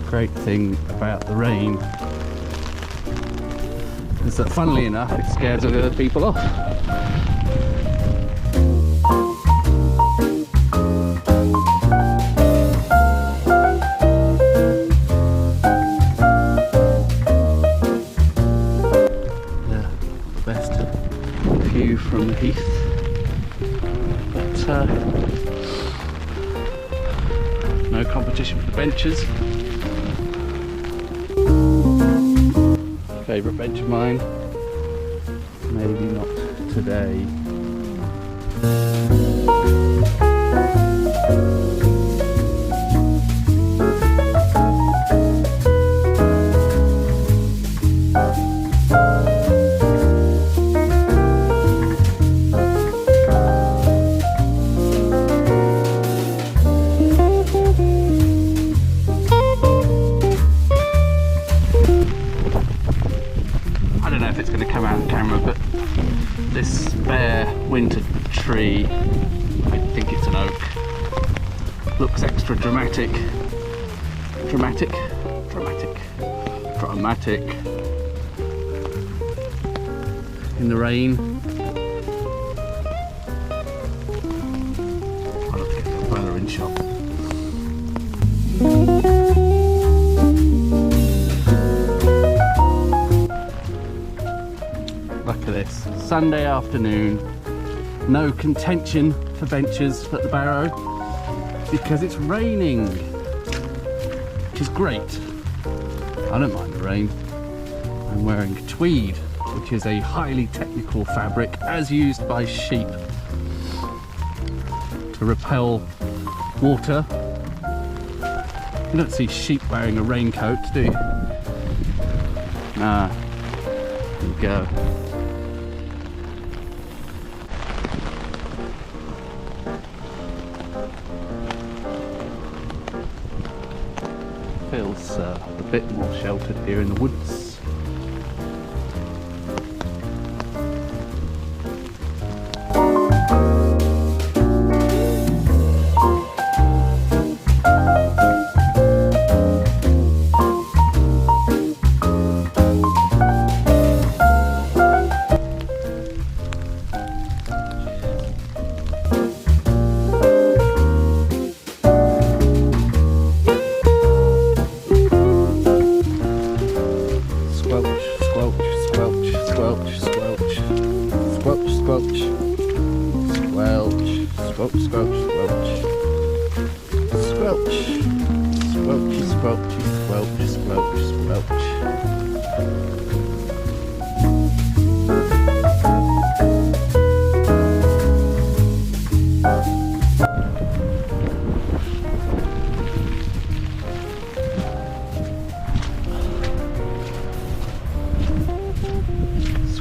Great thing about the rain is that, funnily enough, it scares other people off. The best view from the heath, but no competition for the benches. Favourite bench of mine? Maybe not today. I don't know if it's going to come out on camera, but this bare winter tree, I think it's an oak, looks extra dramatic in the rain. I'll have to get the umbrella in shot. Look at this, Sunday afternoon, no contention for benches at the Barrow because it's raining, which is great. I don't mind the rain. I'm wearing tweed, which is a highly technical fabric as used by sheep to repel water. You don't see sheep wearing a raincoat, do you? Ah, there you go. Feels a bit more sheltered here in the woods.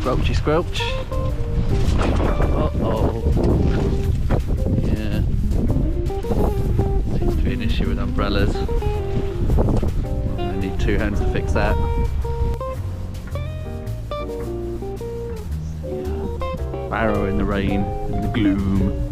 Squelchy squelch. Uh-oh. Yeah. Seems to be an issue with umbrellas. I need two hands to fix that. Barrow in the rain, in the gloom.